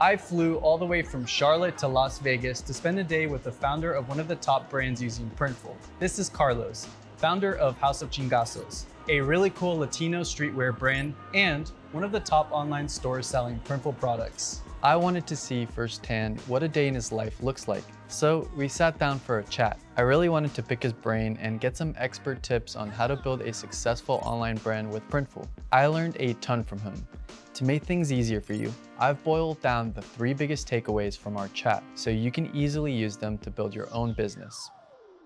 I flew all the way from Charlotte to Las Vegas to spend a day with the founder of one of the top brands using Printful. This is Carlos, founder of House of Chingasos, a really cool Latino streetwear brand and one of the top online stores selling Printful products. I wanted to see firsthand what a day in his life looks like, so we sat down for a chat. I really wanted to pick his brain and get some expert tips on how to build a successful online brand with Printful. I learned a ton from him. To make things easier for you, I've boiled down the 3 biggest takeaways from our chat so you can easily use them to build your own business.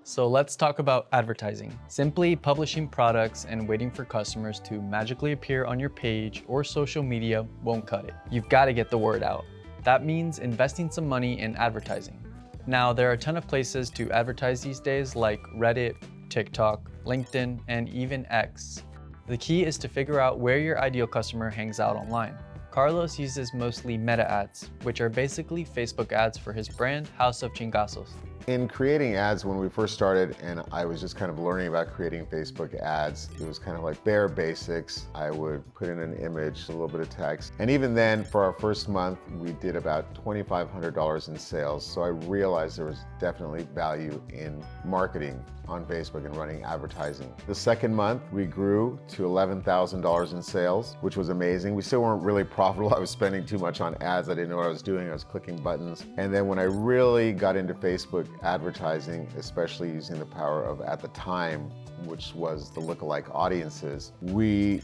So let's talk about advertising. Simply publishing products and waiting for customers to magically appear on your page or social media won't cut it. You've got to get the word out. That means investing some money in advertising. Now, there are a ton of places to advertise these days like Reddit, TikTok, LinkedIn, and even X. The key is to figure out where your ideal customer hangs out online. Carlos uses mostly meta ads, which are basically Facebook ads for his brand, House of Chingasos. In creating ads, when we first started and I was just kind of learning about creating Facebook ads, it was kind of like bare basics. I would put in an image, a little bit of text. And even then, for our first month, we did about $2,500 in sales. So I realized there was definitely value in marketing on Facebook and running advertising. The second month, we grew to $11,000 in sales, which was amazing. We still weren't really profitable. I was spending too much on ads. I didn't know what I was doing. I was clicking buttons. And then when I really got into Facebook advertising, especially using the power of, at the time, which was the lookalike audiences, we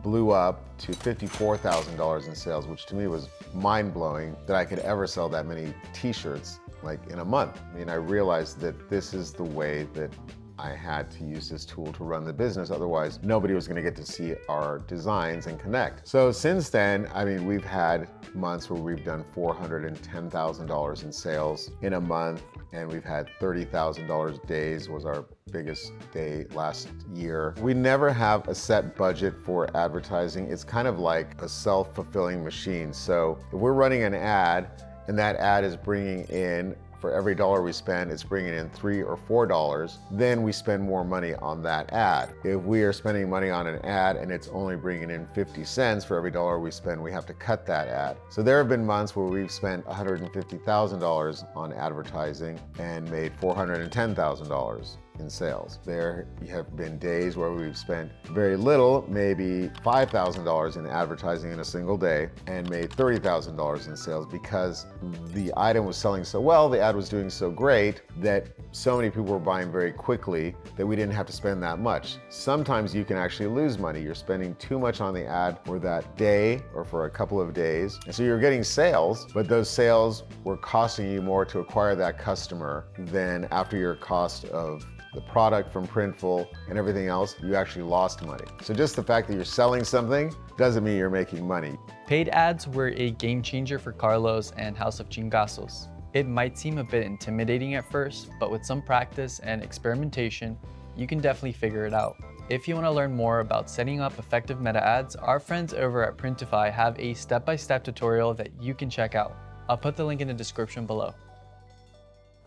blew up to $54,000 in sales, which to me was mind-blowing that I could ever sell that many t-shirts like in a month. I mean, I realized that this is the way that I had to use this tool to run the business. Otherwise, nobody was gonna get to see our designs and connect. So since then, I mean, we've had months where we've done $410,000 in sales in a month, and we've had $30,000 days was our biggest day last year. We never have a set budget for advertising. It's kind of like a self-fulfilling machine. So if we're running an ad and that ad is bringing in, for every dollar we spend, it's bringing in $3 or $4, then we spend more money on that ad. If we are spending money on an ad and it's only bringing in 50 cents for every dollar we spend, we have to cut that ad. So there have been months where we've spent $150,000 on advertising and made $410,000 in sales. There have been days where we've spent very little, maybe $5,000 in advertising in a single day, and made $30,000 in sales because the item was selling so well, the ad was doing so great that so many people were buying very quickly that we didn't have to spend that much. Sometimes you can actually lose money. You're spending too much on the ad for that day or for a couple of days. And so you're getting sales, but those sales were costing you more to acquire that customer than after your cost of the product from Printful and everything else, you actually lost money. So just the fact that you're selling something doesn't mean you're making money. Paid ads were a game changer for Carlos and House of Chingasos. It might seem a bit intimidating at first, but with some practice and experimentation, you can definitely figure it out. If you want to learn more about setting up effective meta ads, our friends over at Printify have a step-by-step tutorial that you can check out. I'll put the link in the description below.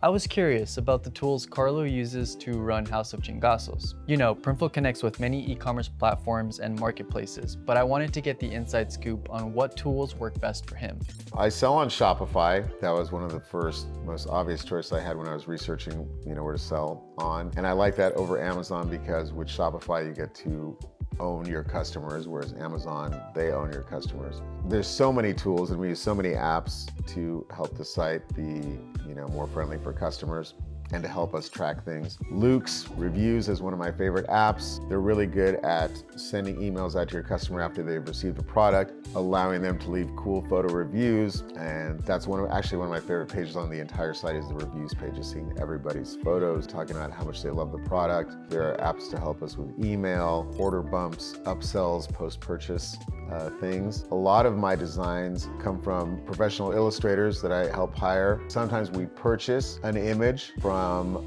I was curious about the tools Carlo uses to run House of Chingasos. You know, Printful connects with many e-commerce platforms and marketplaces, but I wanted to get the inside scoop on what tools work best for him. I sell on Shopify. That was one of the first, most obvious choices I had when I was researching, where to sell on. And I like that over Amazon because with Shopify, you get to own your customers, whereas Amazon, they own your customers. There's so many tools and we use so many apps to help the site be, more friendly for customers and to help us track things. Luke's Reviews is one of my favorite apps. They're really good at sending emails out to your customer after they've received the product, allowing them to leave cool photo reviews. And that's actually one of my favorite pages on the entire site is the reviews page, just seeing everybody's photos, talking about how much they love the product. There are apps to help us with email, order bumps, upsells, post-purchase things. A lot of my designs come from professional illustrators that I help hire. Sometimes we purchase an image from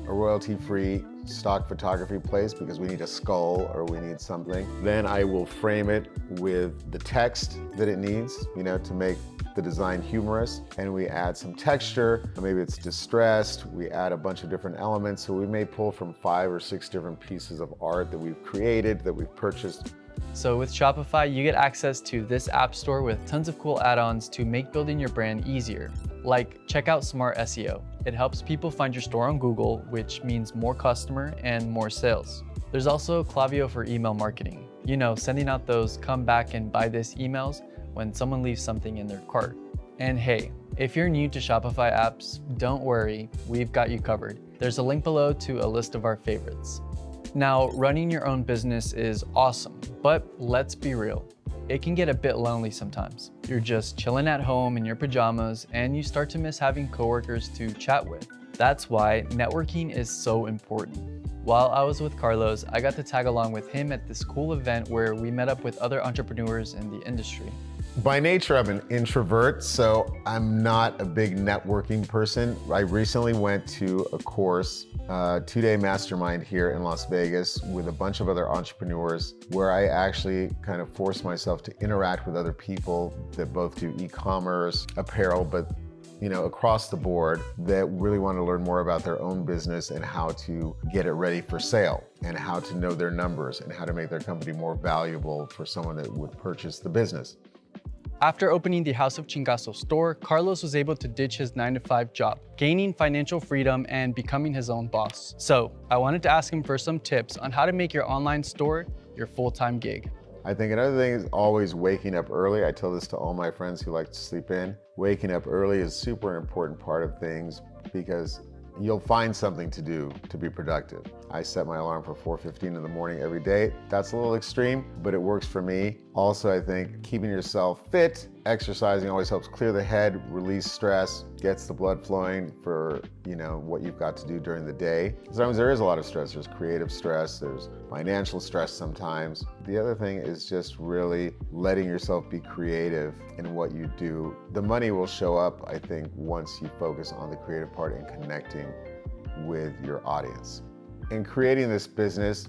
a royalty-free stock photography place because we need a skull or we need something. Then I will frame it with the text that it needs, to make the design humorous, and we add some texture. Maybe it's distressed. We add a bunch of different elements. So we may pull from 5 or 6 different pieces of art that we've created, that we've purchased. So with Shopify, you get access to this app store with tons of cool add-ons to make building your brand easier. Like, check out Smart SEO. It helps people find your store on Google, which means more customer and more sales. There's also Klaviyo for email marketing. You know, sending out those come back and buy this emails when someone leaves something in their cart. And hey, if you're new to Shopify apps, don't worry, we've got you covered. There's a link below to a list of our favorites. Now, running your own business is awesome, but let's be real. It can get a bit lonely sometimes. You're just chilling at home in your pajamas and you start to miss having coworkers to chat with. That's why networking is so important. While I was with Carlos, I got to tag along with him at this cool event where we met up with other entrepreneurs in the industry. By nature, I'm an introvert, so I'm not a big networking person. I recently went to a course, 2-day mastermind here in Las Vegas with a bunch of other entrepreneurs where I actually kind of forced myself to interact with other people that both do e-commerce, apparel, but across the board, that really want to learn more about their own business and how to get it ready for sale and how to know their numbers and how to make their company more valuable for someone that would purchase the business. After opening the House of Chingasos store, Carlos was able to ditch his 9-to-5 job, gaining financial freedom and becoming his own boss. So I wanted to ask him for some tips on how to make your online store your full-time gig. I think another thing is always waking up early. I tell this to all my friends who like to sleep in. Waking up early is a super important part of things because you'll find something to do to be productive. I set my alarm for 4:15 in the morning every day. That's a little extreme, but it works for me. Also, I think keeping yourself fit, exercising always helps clear the head, release stress, gets the blood flowing for what you've got to do during the day. Sometimes there is a lot of stress. There's creative stress, there's financial stress sometimes. The other thing is just really letting yourself be creative in what you do. The money will show up, I think, once you focus on the creative part and connecting with your audience. In creating this business,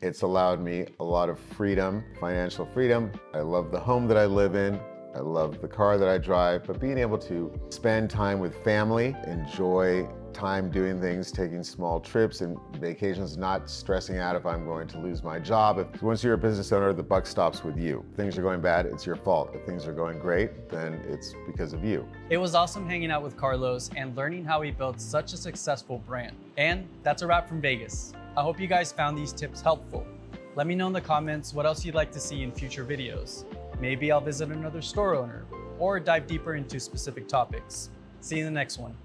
it's allowed me a lot of freedom, financial freedom. I love the home that I live in. I love the car that I drive, but being able to spend time with family, enjoy time doing things, taking small trips and vacations, not stressing out if I'm going to lose my job. Once you're a business owner, the buck stops with you. If things are going bad, it's your fault. If things are going great, then it's because of you. It was awesome hanging out with Carlos and learning how he built such a successful brand. And that's a wrap from Vegas. I hope you guys found these tips helpful. Let me know in the comments what else you'd like to see in future videos. Maybe I'll visit another store owner or dive deeper into specific topics. See you in the next one.